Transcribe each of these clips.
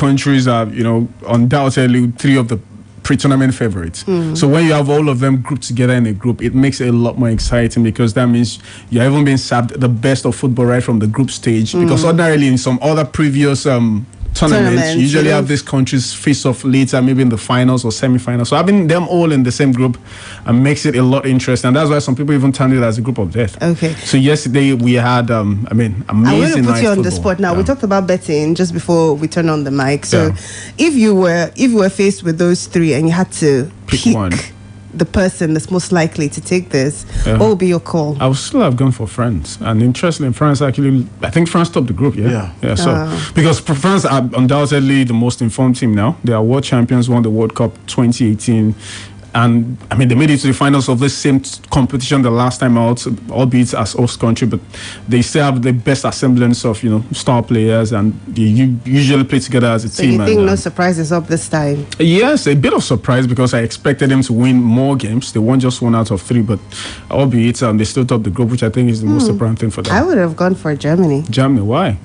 countries are, undoubtedly three of the pre-tournament favorites. So when you have all of them grouped together in a group, it makes it a lot more exciting, because that means you're even being served the best of football right from the group stage. Because ordinarily in some other previous tournaments, you usually have these countries face off later, maybe in the finals or semi-finals. So having them all in the same group makes it a lot interesting, and that's why some people even term it as a group of death. Okay. So yesterday we had, amazing. I'm going to put you on football. the spot now. We talked about betting just before we turn on the mic. So if you were faced with those three and you had to pick one, the person that's most likely to take this, what would be your call? I would still have gone for France. And interestingly, France actually, I think France topped the group, because France are undoubtedly the most informed team now. They are world champions, won the World Cup 2018. And I mean, they made it to the finals of this same competition the last time out, albeit as host country, but they still have the best assemblance of, star players, and they usually play together as a team. So you think no surprises up this time? Yes, a bit of surprise, because I expected them to win more games. They won just 1 out of 3, but albeit they still top the group, which I think is the most surprising thing for them. I would have gone for Germany. Germany, why?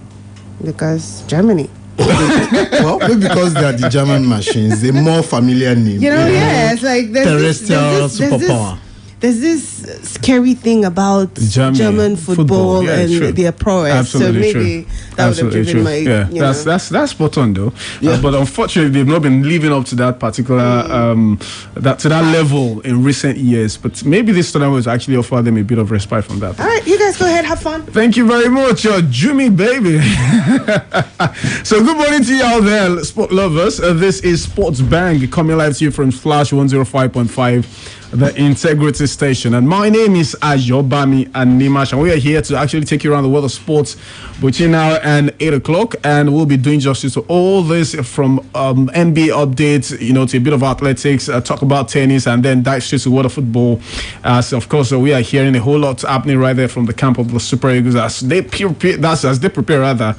Because Germany. Well, maybe because they are the German machines, they're more familiar name. It's like terrestrial superpower. There's this scary thing about German football and their prowess. So maybe that would have driven my. That's spot on though. But unfortunately, they've not been living up to that particular to that level in recent years. But maybe this tournament will actually offer them a bit of respite from that. All right, you guys go ahead, have fun. Thank you very much, Jimmy baby. So good morning to you out there, sport lovers. This is Sports Bang coming live to you from Flash 105.5. The Integrity Station, and my name is Ayo Animasahun, and we are here to actually take you around the world of sports between now and 8 o'clock, and we'll be doing justice to all this from NBA updates, to a bit of athletics, talk about tennis, and then dive straight to the world of football. So of course, we are hearing a whole lot happening right there from the camp of the Super Eagles as they prepare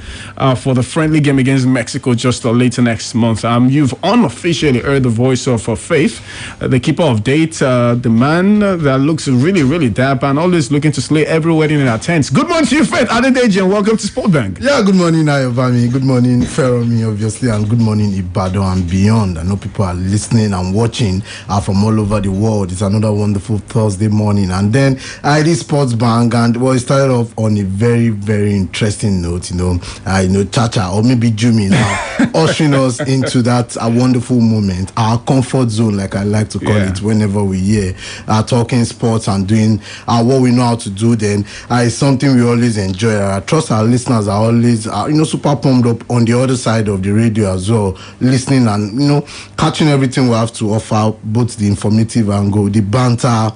for the friendly game against Mexico just later next month. You've unofficially heard the voice of Faith, the keeper of date. The man that looks really, really dapper and always looking to slay every wedding in our tents. Good morning to you, Faith Adedeji, and welcome to Sport Bank. Yeah, good morning, Ayobami. Good morning, Feromi, obviously, and good morning, Ibadan and beyond. I know people are listening and watching from all over the world. It's another wonderful Thursday morning. And then I did Sports Bank, and it started off on a very, very interesting note, Chacha, or maybe Jumi now, ushering us into that wonderful moment, our comfort zone, like I like to call it, whenever we talking sports and doing what we know how to do. Then it's something we always enjoy. I trust our listeners are always super pumped up on the other side of the radio as well, listening and catching everything we have to offer, both the informative angle, the banter,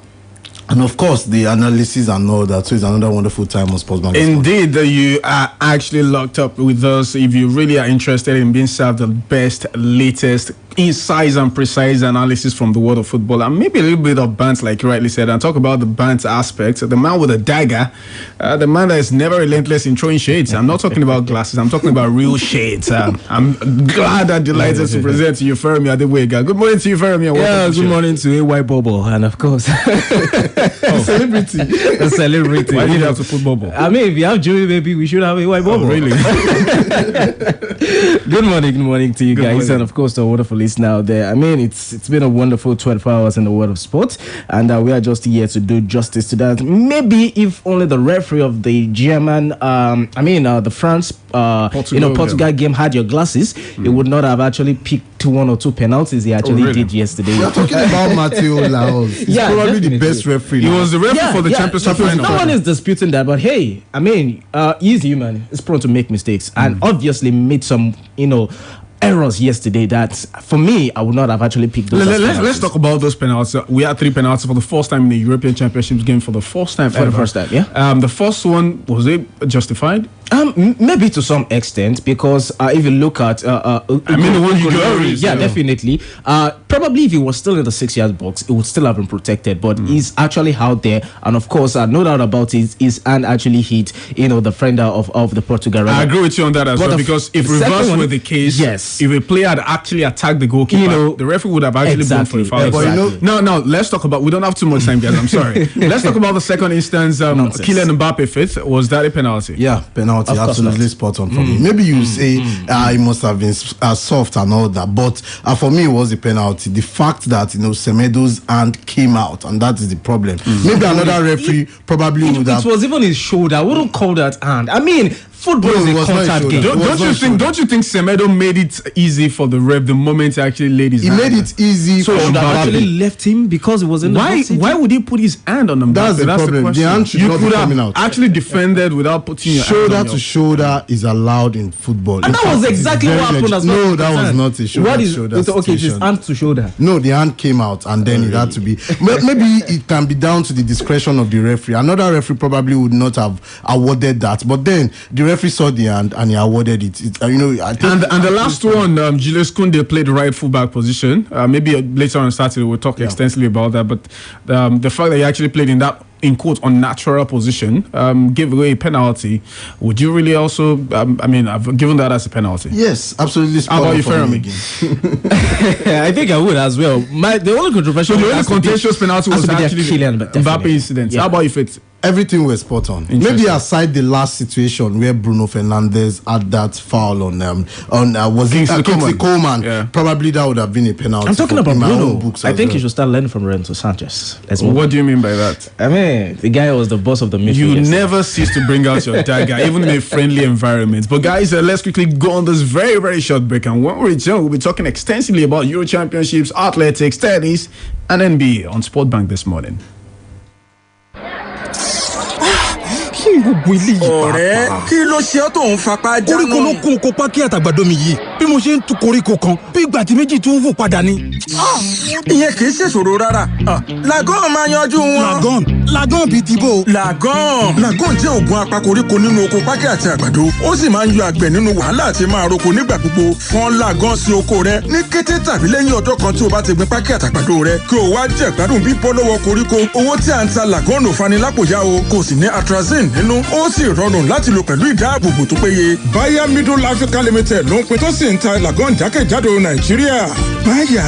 and of course, the analysis and all that. So it's another wonderful time on Sports Bank. Indeed, you are actually locked up with us. If you really are interested in being served the best, latest, insights and precise analysis from the world of football, and maybe a little bit of banter, like you rightly said, and talk about the banter aspect. The man with a dagger, the man that is never relentless in throwing shades. I'm not talking about glasses. I'm talking about real shades. I'm glad and delighted to present to you, Fermi Adewega. Good morning to you, Fermi. Good morning to AY Bobo, and of course, a celebrity. Why did you have to put Bobo? I mean, if you have Joey, maybe we should have AY Bobo. Oh, really? Good morning to you guys, and of course, the wonderful listener out there. I mean, it's been a wonderful 12 hours in the world of sports, and we are just here to do justice to that. Maybe if only the referee of the German, the France, Portugal game had your glasses, he would not have actually picked 1 or 2 penalties he actually did yesterday. You're talking about Matteo Laos. He's probably the best referee. He was the referee for the Champions League final. No one is disputing that, but hey, I mean, he's human. He's prone to make mistakes, and obviously made some, errors yesterday that for me I would not have actually picked those. Let's talk about those penalties. We had 3 penalties for the first time in the European Championships game for the first time ever. The first time, yeah. The first one, was it justified? Maybe to some extent, because if you look at the one you do, definitely. Probably if he was still in the 6-yard box, it would still have been protected. But he's actually out there, and of course, no doubt about it, his hand actually hit, the friend of the Portugal. I agree with you on that as well, because if reverse were the case, if a player had actually attacked the goalkeeper, the referee would have actually blown for a foul. No, let's talk about. We don't have too much time, guys. I'm sorry. Let's talk about the second instance. Kylian Mbappe fifth. Was that a penalty? Yeah, penalty. Absolutely spot on for me. Maybe you say it must have been soft and all that, but for me it was a penalty. The fact that Semedo's hand came out, and that is the problem. Maybe another referee probably would have. It was even his shoulder. I wouldn't call that hand. I mean, football is a contact game. Don't you think Semedo made it easy for the ref the moment he actually laid his hand? He made it easy. So should have actually left him because it was in the box. Why would he put his hand on him? That's the problem. The hand should not be coming out. Actually defended without putting your shoulder to shoulder is allowed in football. And that was exactly what happened as well. No, that was not a shoulder to shoulder. Okay, it's hand to shoulder. No, the hand came out and then it had to be. Maybe it can be down to the discretion of the referee. Another referee probably would not have awarded that, but then the referee saw the hand and he awarded it. I think and the last one, Julius Kounde played right fullback position. Maybe later on Saturday we'll talk extensively about that. But the fact that he actually played in that, in quote, unnatural position, give away a penalty. Would you really also? I've given that as a penalty. Yes, absolutely. How about you, Fermi? I think I would as well. The only controversial, the only contentious penalty was actually the Mbappe incident. Yeah. How about you, Fitz? Everything was spot on. Maybe aside the last situation where Bruno Fernandes had that foul on Kingsley Coman, probably that would have been a penalty. I'm talking about Bruno. I think you should start learning from Renato Sanchez. What do you mean by that? I mean, the guy was the boss of the midfield. You never cease to bring out your dagger, even in a friendly environment. But guys, let's quickly go on this very, very short break. And when we return, we'll be talking extensively about Euro Championships, athletics, tennis, and NBA on Sport Bank this morning. ọ̀rẹ́ kí ló ṣe ọ́ tó ń fapá jánu. koríko ló kún oko pákí àtàgbàdo mi yìí bí mo ṣe ń tu koríko kan bí ìgbà tí méjì tún wò padà ni. ìyẹn kì í ṣèṣòro rárá. Lagon máa yanjú wọn. Lagon bíi ti bó. Lagon jẹ́ oògùn apakoríko nínú oko pákí àti àgbàdo. Ó sì máa ń yọ àgbẹ̀ nínú wàhálà àti máa roko nígbà gbogbo. Fọ́n Lagon sí oko rẹ ní kété tàbí lẹ́yìn ọjọ́ kan tí o bá ti gbin pákí àtàgbàdo rẹ kí o wá jẹ gbádùn bí bọ́ lọ́wọ́ koríko. Owó tí à ń ta Lagon ò fani lápòyá o, kò sì ní atrazine nínú. Ó sì rọrùn láti lò pẹ̀lú ìdáàbòbò tó péye. Bayer Middle Africa Limited ló ń pín tó sì ń ta Lagon jákèjádò Nàìjíríà. Bayer,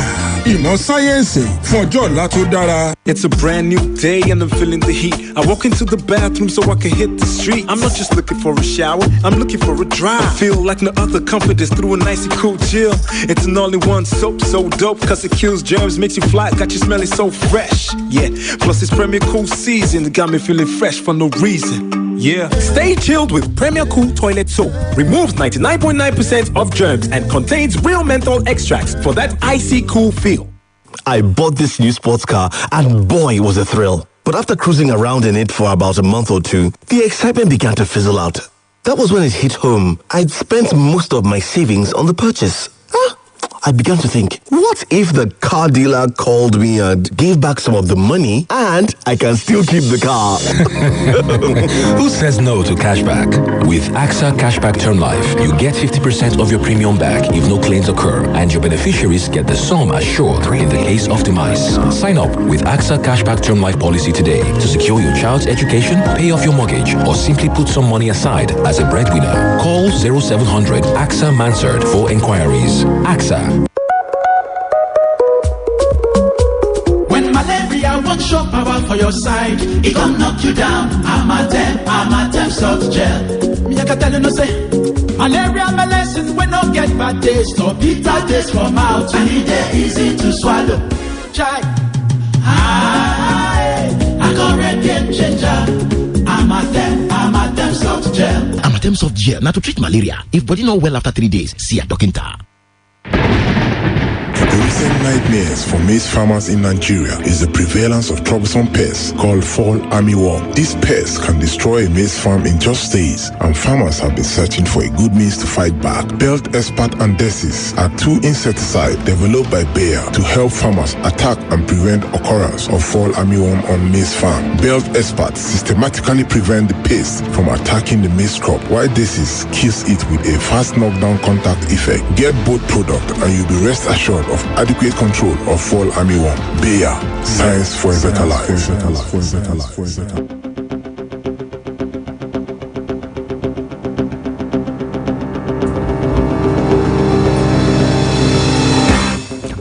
ìmọ̀ sáyẹ́ǹsì fún ọjọ́ ọ̀la tó dára. It's a brand new day and I'm feeling the heat. I walk into the bathroom so I can hit the street. I'm not just looking for a shower, I'm looking for a drive. I feel like no other comfort is through a nice cool chill. It's an all-in-one soap, so dope, cause it kills germs, makes you fly, got you smelling so fresh. Yeah, plus it's Premier Cool season, it got me feeling fresh for no reason. Yeah, stay chilled with Premier Cool toilet soap. Removes 99.9% of germs and contains real menthol extracts for that icy cool feel. I bought this new sports car and boy, it was a thrill. But after cruising around in it for about a month or two, the excitement began to fizzle out. That was when it hit home. I'd spent most of my savings on the purchase. I began to think, what if the car dealer called me and gave back some of the money and I can still keep the car? Who says no to cashback? With AXA Cashback Term Life, you get 50% of your premium back if no claims occur, and your beneficiaries get the sum assured in the case of demise. Sign up with AXA Cashback Term Life policy today to secure your child's education, pay off your mortgage, or simply put some money aside as a breadwinner. Call 0700 AXA Mansard for inquiries. AXA. One shot power for your side, it gon' knock you down. I'm a temp soft gel. Me I can tell you no say, malaria my lesson when no get bad taste or bitter taste for mouth. And it easy to swallow. Try. I got red game changer. I'm a temp soft gel. I'm a temp soft gel. Now to treat malaria. If body not well after 3 days, see a doctor. The recent nightmares for maize farmers in Nigeria is the prevalence of troublesome pests called fall armyworm. These pests can destroy a maize farm in just days, and farmers have been searching for a good means to fight back. Belt Expert and Decis are two insecticides developed by Bayer to help farmers attack and prevent occurrence of fall armyworm on maize farm. Belt Expert systematically prevent the pest from attacking the maize crop, while Decis kills it with a fast knockdown contact effect. Get both products and you'll be rest assured of adequate control of fall armyworm. Bayer, science for a better life.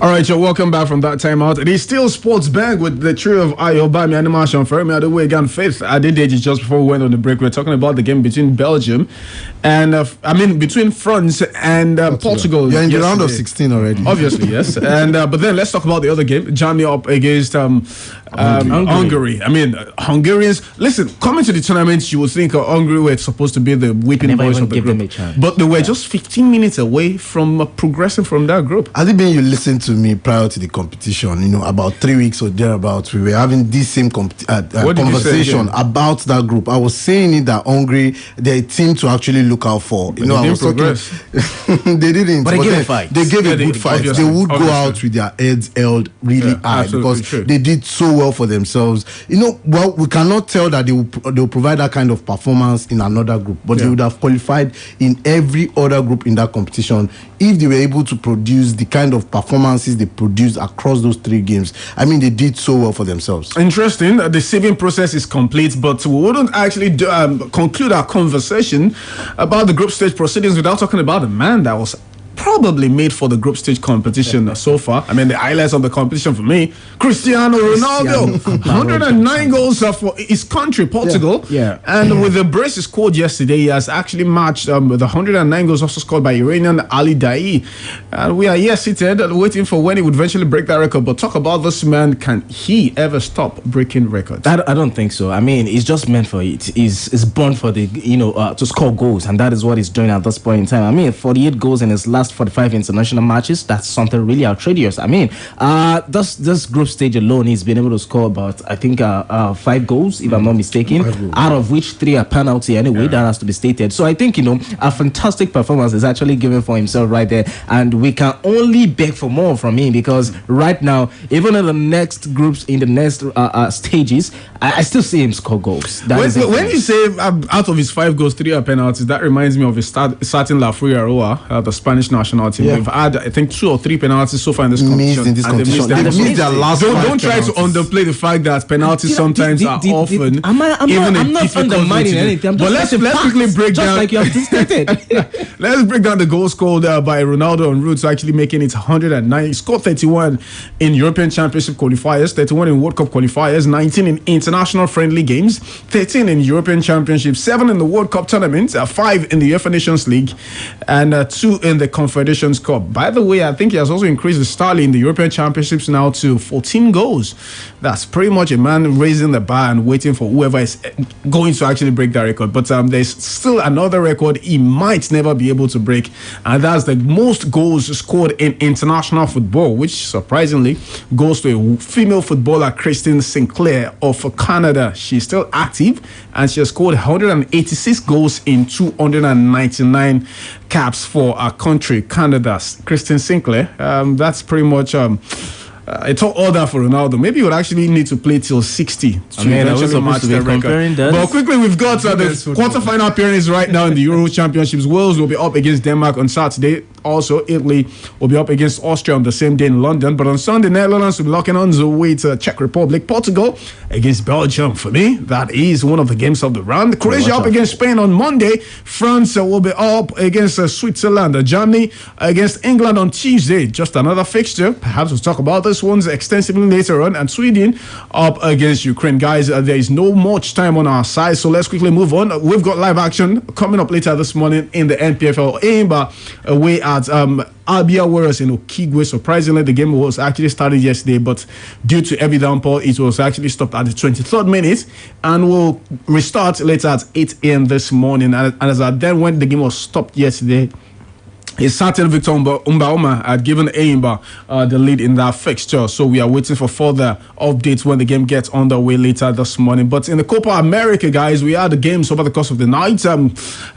All right, you're welcome back from that timeout. It is still Sports Bang with the trio of Ayo Animasahun, Fermi Adewege, Faith Adedeji. Just before we went on the break, we were talking about the game between Belgium and between France and Portugal. You're in the round of 16 already. Obviously, yes. And but then let's talk about the other game. Germany up against Hungary. I mean, Hungarians. Listen, coming to the tournament, you would think Hungary were supposed to be the whipping boys of the group, but they were just 15 minutes away from progressing from that group. Has it been you listened to me prior to the competition? You know, about 3 weeks or thereabouts, we were having this same conversation about that group. I was saying it that Hungary, they're a team to actually look out for. You know, I was talking. They didn't. But they gave a fight. They gave a good fight. They would go out with their heads held really high because they did so well for themselves. You know, well, we cannot tell that they will provide that kind of performance in another group, but they would have qualified in every other group in that competition if they were able to produce the kind of performances they produced across those 3 games. I mean, they did so well for themselves. Interesting. The sieving process is complete, but we wouldn't actually conclude our conversation about the group stage proceedings without talking about the man that was probably made for the group stage competition so far. I mean, the highlights of the competition for me, Cristiano Ronaldo, 109 goals for his country, Portugal. And with the brace he scored yesterday, he has actually matched the 109 goals also scored by Iranian Ali Daei. And we are here seated waiting for when he would eventually break that record. But talk about this man, can he ever stop breaking records? I don't think so. I mean, he's just meant for it. He's born for the, to score goals, and that is what he's doing at this point in time. I mean, 48 goals in his last 45 international matches. That's something really outrageous. I mean, this group stage alone, he's been able to score about, I think, 5 goals, if I'm not mistaken, out of which 3 are penalty anyway. That has to be stated. So I think, a fantastic performance is actually given for himself right there, and we can only beg for more from him, because right now, even in the next groups, in the next stages, I still see him score goals. When you say out of his 5 goals, 3 are penalties, that reminds me of a certain La Furia, the Spanish national team. They've had, I think, 2 or 3 penalties so far in this competition. They missed their last. Don't try to underplay the fact that penalties sometimes are often. I'm not undermining anything. But let's quickly break down. Just like you have stated. Let's break down the goals scored by Ronaldo en route to actually making it 109. He scored 31 in European Championship qualifiers, 31 in World Cup qualifiers, 19 in international friendly games, 13 in European Championship, 7 in the World Cup tournament, 5 in the UEFA Nations League, and 2 in the Confederations Cup. By the way, I think he has also increased the tally in the European Championships now to 14 goals. That's pretty much a man raising the bar and waiting for whoever is going to actually break that record. But there's still another record he might never be able to break, and that's the most goals scored in international football, which surprisingly goes to a female footballer, Christine Sinclair of Canada. She's still active, and she has scored 186 goals in 299 caps for our country, Canada. Christine Sinclair. That's pretty much it's all order for Ronaldo. Maybe you would actually need to play till 60 to eventually match the record. But quickly, we've got the quarterfinal appearance right now in the Euro Championships. Wales will be up against Denmark on Saturday. Also, Italy will be up against Austria on the same day in London. But on Sunday, Netherlands will be locking on the way to Czech Republic. Portugal against Belgium. For me, that is one of the games of the round. Croatia up against Spain on Monday. France will be up against Switzerland. Germany against England on Tuesday. Just another fixture. Perhaps we'll talk about this one extensively later on. And Sweden up against Ukraine. Guys, there is no much time on our side, so let's quickly move on. We've got live action coming up later this morning in the NPFL. Aimba away at Abia Warriors in Okigwe. Surprisingly, the game was actually started yesterday, but due to heavy downpour, it was actually stopped at the 23rd minute and will restart later at 8 a.m. this morning. And as at then, when the game was stopped yesterday, a certain Victor Umbauma had given Aimba the lead in that fixture. So we are waiting for further updates when the game gets underway later this morning. But in the Copa America, guys, we had the games over the course of the night. A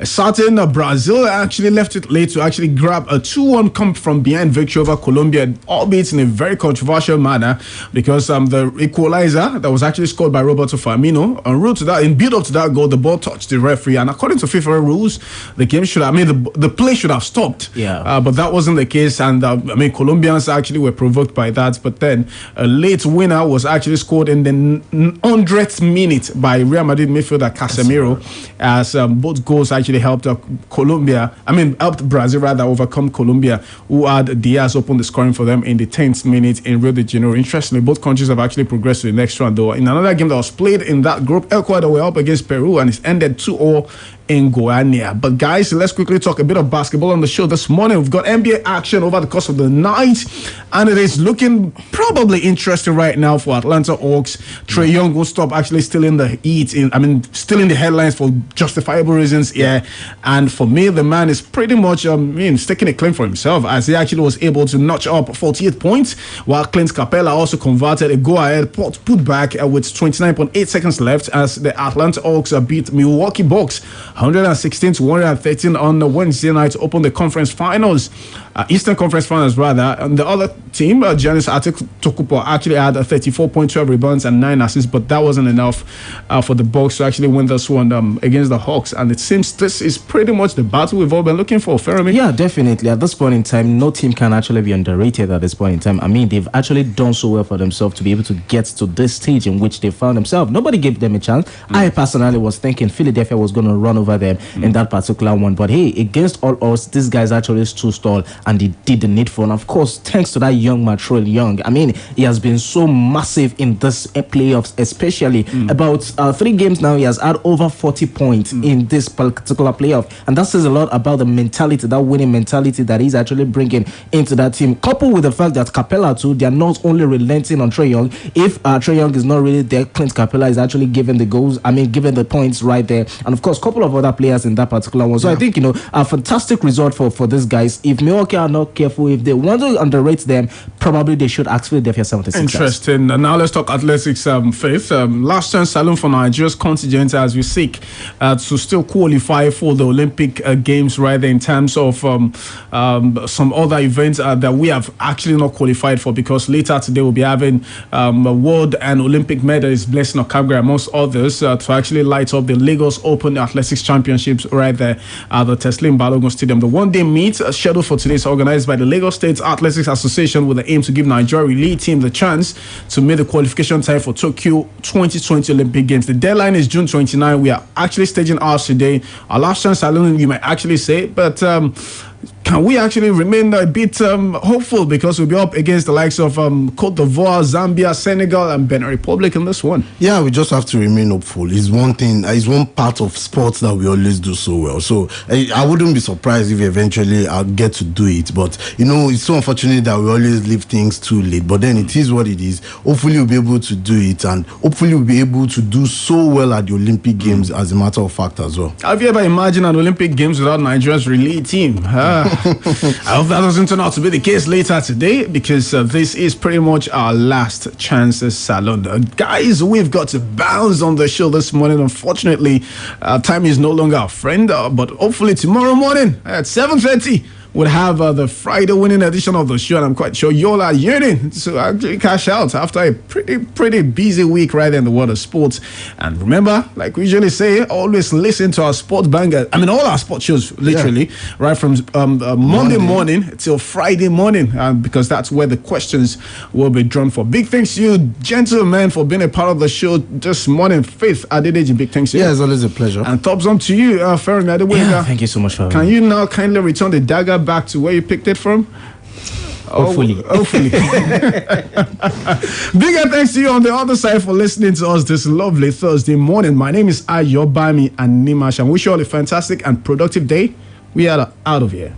certain Brazil actually left it late to actually grab a 2-1 come from behind victory over Colombia, albeit in a very controversial manner, because the equalizer that was actually scored by Roberto Firmino, en route to that, in build up to that goal, the ball touched the referee, and according to FIFA rules, the game should have the play should have stopped out. Yeah. But that wasn't the case, and Colombians actually were provoked by that. But then a late winner was actually scored in the 100th minute by Real Madrid midfielder Casemiro, as both goals actually helped helped Brazil rather overcome Colombia, who had Diaz open the scoring for them in the 10th minute in Rio de Janeiro. Interestingly, both countries have actually progressed to the next round, though. In another game that was played in that group, Ecuador were up against Peru, and it ended 2-0 in Goiânia. But guys, let's quickly talk a bit of basketball on the show this morning. We've got NBA action over the course of the night, and it is looking probably interesting right now for Atlanta Hawks. Trae Young will stop actually still in the heat, still in the headlines for justifiable reasons. Yeah. And for me, the man is pretty much taking a claim for himself, as he actually was able to notch up 48 points, while Clint Capella also converted a go-ahead put back with 29.8 seconds left, as the Atlanta Hawks beat Milwaukee Bucks 116-113 on Wednesday night to open the conference finals, Eastern Conference Finals rather. And the other team, Giannis Antetokounmpo, actually had 34.12 rebounds and 9 assists, but that wasn't enough for the Bucks to actually win this one against the Hawks. And it seems this is pretty much the battle we've all been looking for. Fermi? Yeah, definitely. At this point in time, no team can actually be underrated at this point in time. I mean, they've actually done so well for themselves to be able to get to this stage in which they found themselves. Nobody gave them a chance. I personally was thinking Philadelphia was going to run over them in that particular one. But hey, against all odds, these guys actually stood tall and they did the needful. And of course, thanks to that young Matrell Young, I mean, he has been so massive in this playoffs, especially. About 3 games now, he has had over 40 points in this particular playoff. And that says a lot about the mentality, that winning mentality that he's actually bringing into that team. Coupled with the fact that Capella too, they are not only relenting on Trae Young. If Trae Young is not really there, Clint Capella is actually giving the goals, giving the points right there. And of course, a couple of other players in that particular one. So I think, a fantastic result for these guys. If Milwaukee are not careful, if they want to underrate them, probably they should ask Philadelphia 76ers. Interesting. Now let's talk athletics, Faith. Last chance saloon for Nigeria's contingent as we seek to still qualify for the Olympic Games, right there, in terms of some other events that we have actually not qualified for, because later today we'll be having world and Olympic medalist Blessing Okagbare, amongst others, to actually light up the Lagos Open Athletics Championships right there at the Teslim Balogun Stadium. The one-day meet scheduled for today is organized by the Lagos State Athletics Association with the aim to give Nigeria relay team the chance to make the qualification time for Tokyo 2020 Olympic Games. The deadline is June 29. We are actually staging ours today. Our last chance saloon, you might actually say, but can we actually remain a bit hopeful, because we'll be up against the likes of Cote d'Ivoire, Zambia, Senegal, and Benin Republic in this one? Yeah, we just have to remain hopeful. It's one thing, it's one part of sports that we always do so well. So I wouldn't be surprised if eventually I'll get to do it. But, it's so unfortunate that we always leave things too late. But then it is what it is. Hopefully we'll be able to do it, and hopefully we'll be able to do so well at the Olympic Games, as a matter of fact as well. Have you ever imagined an Olympic Games without Nigeria's relay team? I hope that doesn't turn out to be the case later today, because this is pretty much our last chance salon. Guys, we've got to bounce on the show this morning. Unfortunately, time is no longer our friend, but hopefully tomorrow morning at 7:30 we'll have the Friday winning edition of the show, and I'm quite sure you all are yearning to actually cash out after a pretty busy week right there in the world of sports. And remember, like we usually say, always listen to our sports banger. All our sports shows, literally, right from Monday morning till Friday morning, because that's where the questions will be drawn for. Big thanks to you, gentlemen, for being a part of the show this morning. Faith Adedeji, big thanks to you. Yeah, it's always a pleasure. And thumbs up to you, Fermi Adewega. Yeah, thank you so much for Can you now kindly return the dagger back to where you picked it from? Hopefully. Bigger thanks to you on the other side for listening to us this lovely Thursday morning. My name is Ayo Animasahun, and wish you all a fantastic and productive day. We are out of here.